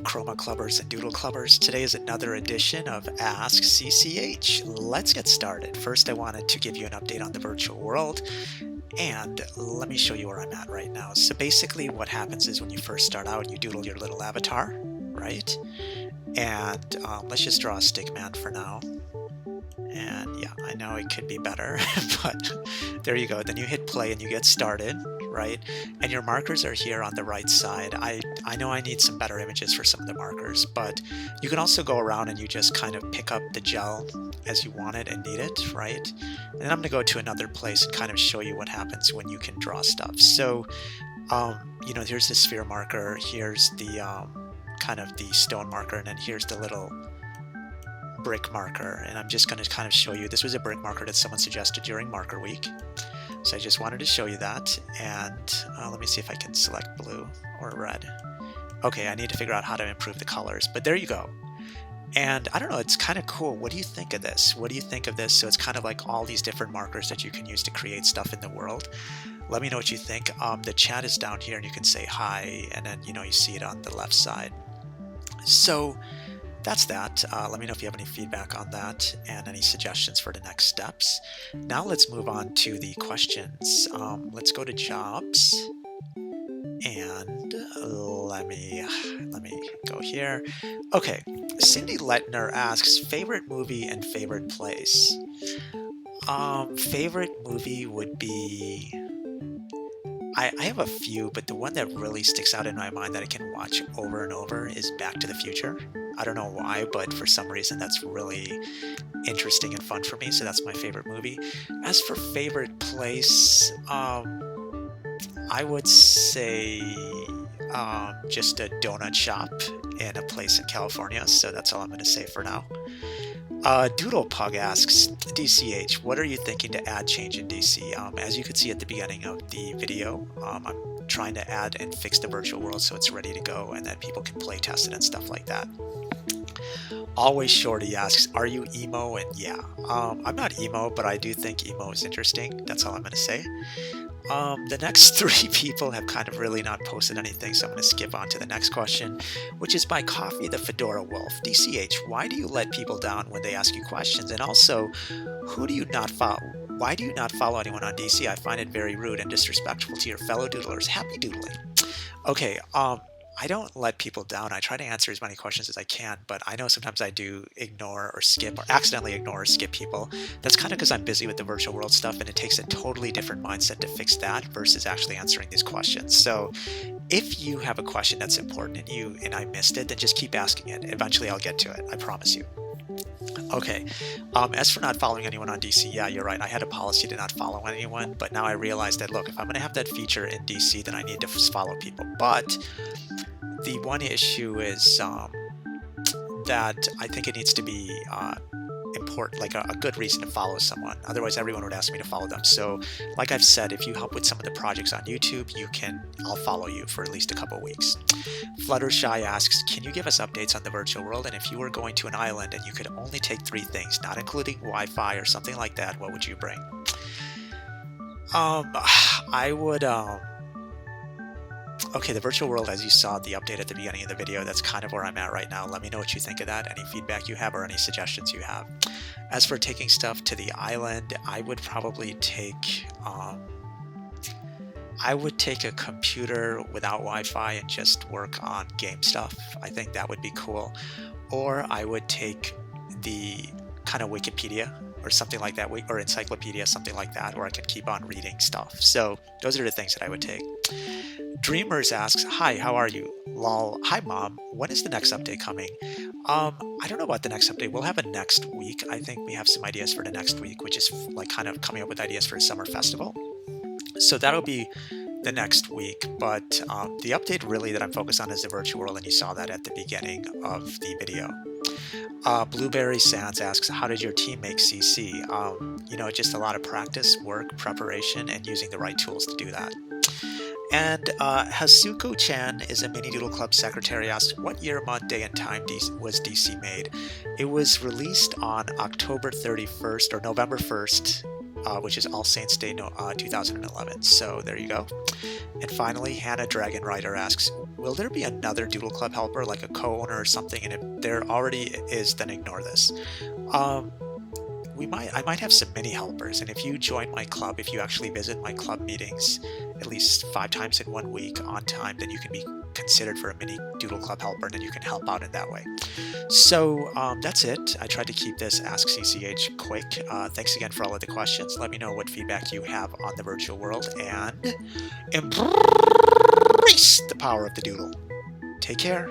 Chroma Clubbers and Doodle Clubbers. Today is another edition of Ask CCH. Let's get started. First, I wanted to give you an update on the virtual world, and let me show you where I'm at right now. So basically what happens is when you first start out, you doodle your little avatar, right? And let's just draw a stick man for now. And yeah, I know it could be better, but there you go. Then you hit play and you get started, right? And your markers are here on the right side. I know I need some better images for some of the markers, but you can also go around and you just kind of pick up the gel as you want it and need it, right? And then I'm gonna go to another place and kind of show you what happens when you can draw stuff. So, here's the sphere marker, here's the kind of the stone marker, and then here's the little brick marker. And I'm just going to kind of show you, this was a brick marker that someone suggested during marker week. So I just wanted to show you that. And let me see if I can select blue or red. Okay, I need to figure out how to improve the colors, but there you go. And I don't know, it's kind of cool. What do you think of this? What do you think of this? So it's kind of like all these different markers that you can use to create stuff in the world. Let me know what you think. The chat is down here and you can say hi, and then, you see it on the left side. So that's that. Let me know if you have any feedback on that and any suggestions for the next steps. Now let's move on to the questions. Let's go to jobs, and let me go here. Okay, Cindy Lettner asks favorite movie and favorite place. Favorite movie would be, I have a few, but the one that really sticks out in my mind that I can watch over and over is Back to the Future. I don't know why, but for some reason that's really interesting and fun for me, so that's my favorite movie. As for favorite place, I would say just a donut shop in a place in California, so that's all I'm going to say for now. Doodle Pug asks, DCH, what are you thinking to add change in DC? As you could see at the beginning of the video, I'm trying to add and fix the virtual world so it's ready to go and that people can play test it and stuff like that. Always Shorty asks, are you emo? And yeah, I'm not emo, but I do think emo is interesting. That's all I'm going to say. The next three people have kind of really not posted anything, so I'm going to skip on to the next question, which is by Coffee the Fedora Wolf. DCH, why do you let people down when they ask you questions? And also, why do you not follow anyone on DC? I find it very rude and disrespectful to your fellow doodlers. Happy doodling. Okay, I don't let people down. I try to answer as many questions as I can, but I know sometimes I do ignore or skip or accidentally ignore or skip people. That's kind of because I'm busy with the virtual world stuff, and it takes a totally different mindset to fix that versus actually answering these questions. So if you have a question that's important and I missed it, then just keep asking it. Eventually I'll get to it. I promise you. Okay, as for not following anyone on DC, yeah, you're right. I had a policy to not follow anyone, but now I realize that, look, if I'm going to have that feature in DC, then I need to follow people. But the one issue is that I think it needs to be important, like a good reason to follow someone. Otherwise, everyone would ask me to follow them. So, like I've said, if you help with some of the projects on YouTube, I'll follow you for at least a couple of weeks. Fluttershy asks, can you give us updates on the virtual world? And if you were going to an island and you could only take 3 things, not including Wi-Fi or something like that, what would you bring? I would, okay, the virtual world, as you saw the update at the beginning of the video, that's kind of where I'm at right now. Let me know what you think of that, any feedback you have or any suggestions you have. As for taking stuff to the island, I would probably take a computer without Wi-Fi and just work on game stuff. I think that would be cool. Or I would take the kind of Wikipedia or something like that, or encyclopedia, something like that, where I can keep on reading stuff. So those are the things that I would take. Dreamers asks, hi, how are you? Lol, hi mom, when is the next update coming? I don't know about the next update. We'll have a next week. I think we have some ideas for the next week, which is like kind of coming up with ideas for a summer festival. So that'll be the next week. But the update really that I'm focused on is the virtual world, and you saw that at the beginning of the video. Blueberry Sands asks, how did your team make CC? Just a lot of practice, work, preparation, and using the right tools to do that. And Hasuko-chan is a Mini Doodle Club secretary, asks, what year, month, day, and time was DC made? It was released on October 31st or November 1st, which is All Saints Day 2011. So there you go. And finally, Hannah Dragon Rider asks, will there be another Doodle Club helper, like a co-owner or something? And if there already is, then ignore this. Um, I might have some mini helpers, and if you join my club, if you actually visit my club meetings at least 5 times in 1 week on time, then you can be considered for a mini Doodle Club helper, and then you can help out in that way. So that's it. I tried to keep this Ask CCH quick. Thanks again for all of the questions. Let me know what feedback you have on the virtual world, and embrace the power of the Doodle. Take care.